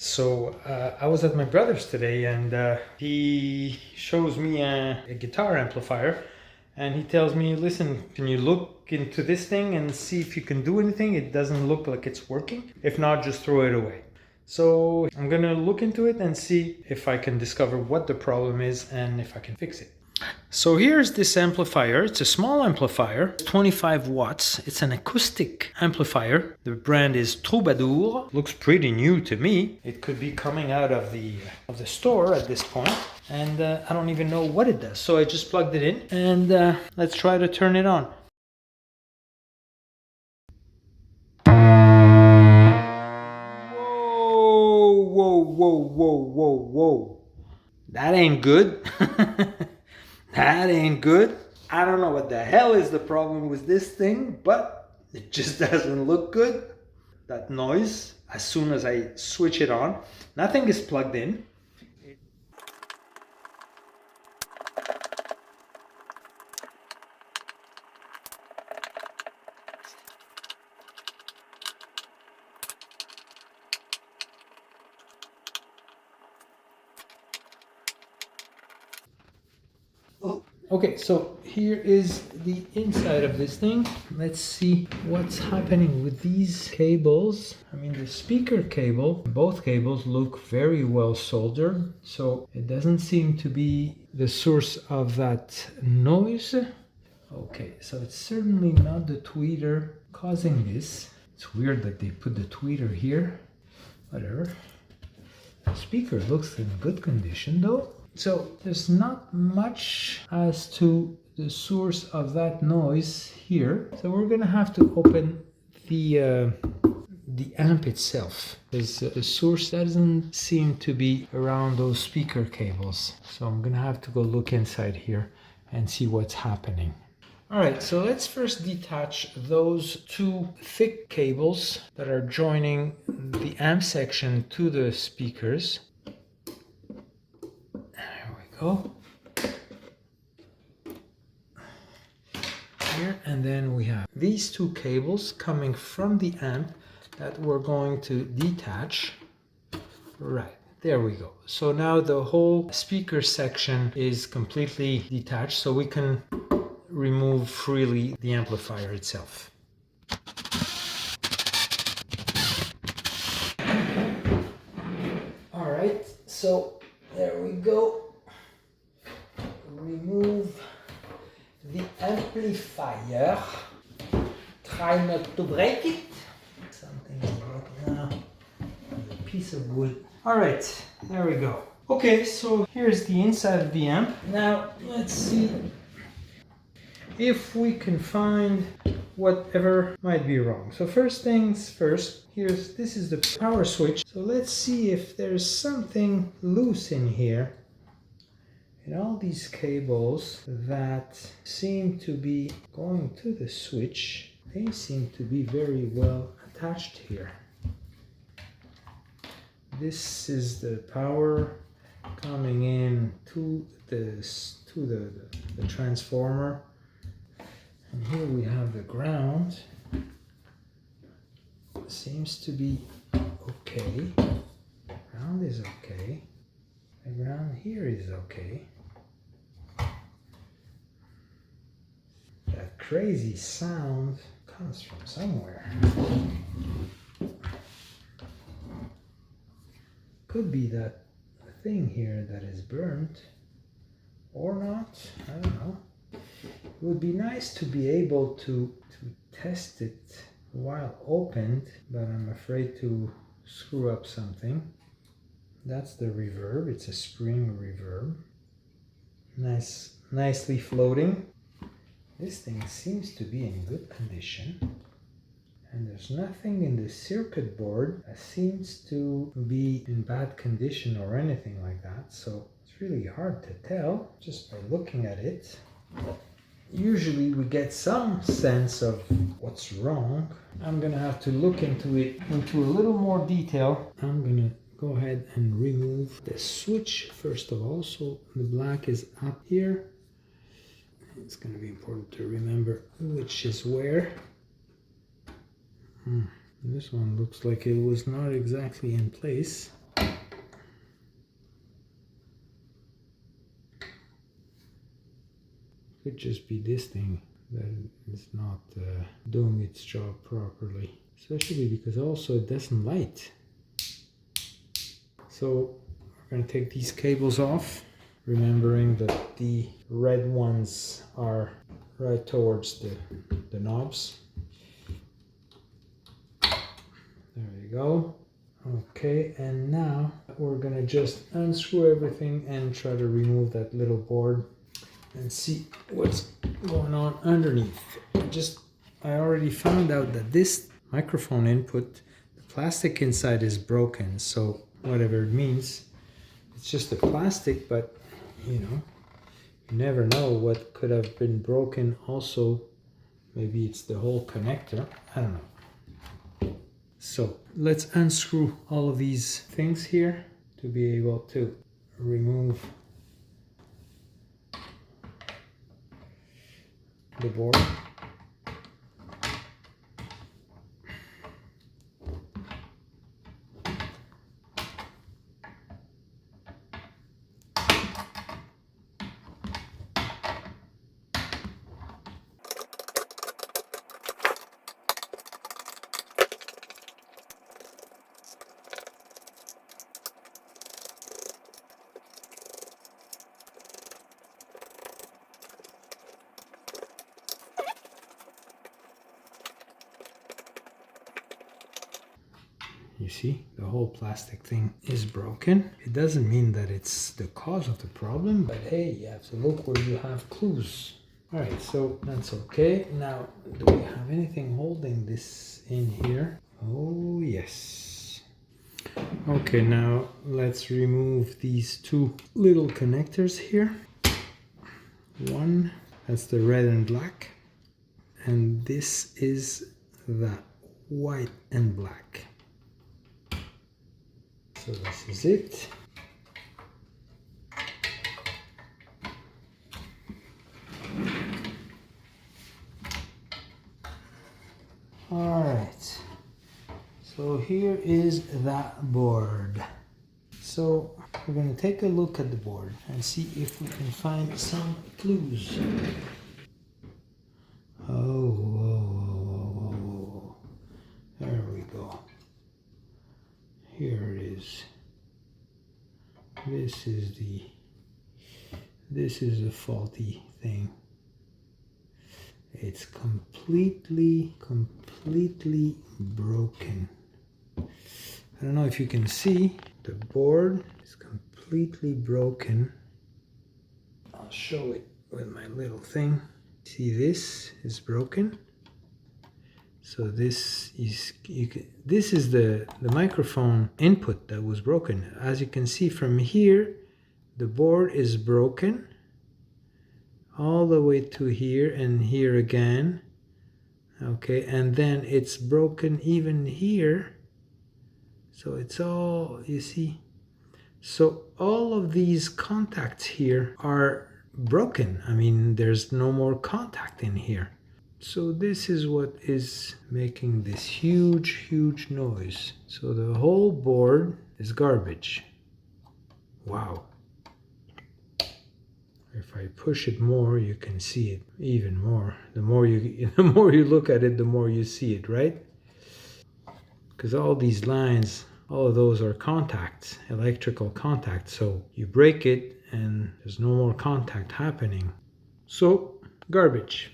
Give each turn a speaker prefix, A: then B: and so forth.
A: I was at my brother's today, and he shows me a guitar amplifier, and he tells me, listen, can you look into this thing and see if you can do anything? It doesn't look like it's working. If not, just throw it away. So I'm gonna look into it and see if I can discover what the problem is and if I can fix it. So here's this amplifier. It's a small amplifier, 25 watts. It's an acoustic amplifier. The brand is Troubleshoot. Looks pretty new to me. It could be coming out of the store at this point. And I don't even know what it does. So I just plugged it in, and let's try to turn it on. Whoa. That ain't good. That ain't good. I don't know what the hell is the problem with this thing, but it just doesn't look good. That noise, as soon as I switch it on, nothing is plugged in. Okay, so here is the inside of this thing. Let's see what's happening with these cables. I mean, the speaker cable, both cables look very well soldered, so it doesn't seem to be the source of that noise. Okay, so it's certainly not the tweeter causing this. It's weird that they put the tweeter here. Whatever. The speaker looks in good condition though. So there's not much as to the source of that noise here. So we're gonna have to open the amp itself, because the source doesn't seem to be around those speaker cables. So I'm gonna have to go look inside here and see what's happening. All right, so let's first detach those two thick cables that are joining the amp section to the speakers. Here, and then we have these two cables coming from the amp that we're going to detach. Right, there we go. So now the whole speaker section is completely detached, so we can remove freely the amplifier itself. All right, so there we go. Remove the amplifier. Try not to break it. Something is broken now. A piece of wood. All right, there we go. Okay, so here's the inside of the amp. Now let's see if we can find whatever might be wrong. So first things first, this is the power switch. So let's see if there's something loose in here. And all these cables that seem to be going to the switch, they seem to be very well attached here. This is the power coming in to the transformer. And here we have the ground. Seems to be okay. Ground is okay. The ground here is okay. That crazy sound comes from somewhere. Could be that thing here that is burnt, or not, I don't know. It would be nice to be able to test it while opened, but I'm afraid to screw up something. That's the reverb, it's a spring reverb. Nicely floating. This thing seems to be in good condition. And there's nothing in the circuit board that seems to be in bad condition or anything like that. So it's really hard to tell just by looking at it. Usually we get some sense of what's wrong. I'm gonna have to look into it into a little more detail. I'm gonna go ahead and remove the switch first of all. So the black is up here. It's going to be important to remember which is where. This one looks like it was not exactly in place. Could just be this thing that is not doing its job properly. Especially because also it doesn't light. So we're going to take these cables off, remembering that the red ones are right towards the knobs. There you go. Okay, and now we're going to just unscrew everything and try to remove that little board and see what's going on underneath. I already found out that this microphone input, the plastic inside is broken, so whatever it means, it's just a plastic, but you know, you never know what could have been broken. Also, maybe it's the whole connector, I don't know. So let's unscrew all of these things here to be able to remove the board. You see, the whole plastic thing is broken. It doesn't mean that it's the cause of the problem, but hey, you have to look where you have clues. All right, so that's okay. Now, do we have anything holding this in here? Oh, yes. Okay, now let's remove these two little connectors here. One, that's the red and black. And this is the white and black. So this is it. All right. So here is that board. So we're going to take a look at the board and see if we can find some clues. Oh, whoa. There we go. Here it is. This is the faulty thing. It's completely broken. I don't know if you can see, the board is completely broken. I'll show it with my little thing. See, this is broken. So this is the microphone input that was broken. As you can see from here, the board is broken all the way to here and here again. Okay, and then it's broken even here. So it's all, you see. So all of these contacts here are broken. I mean, there's no more contact in here. So this is what is making this huge noise. So the whole board is garbage. Wow. If I push it more, you can see it even more. The more you look at it, the more you see it, right? Because all these lines, all of those are contacts, electrical contacts. So you break it and there's no more contact happening. So garbage.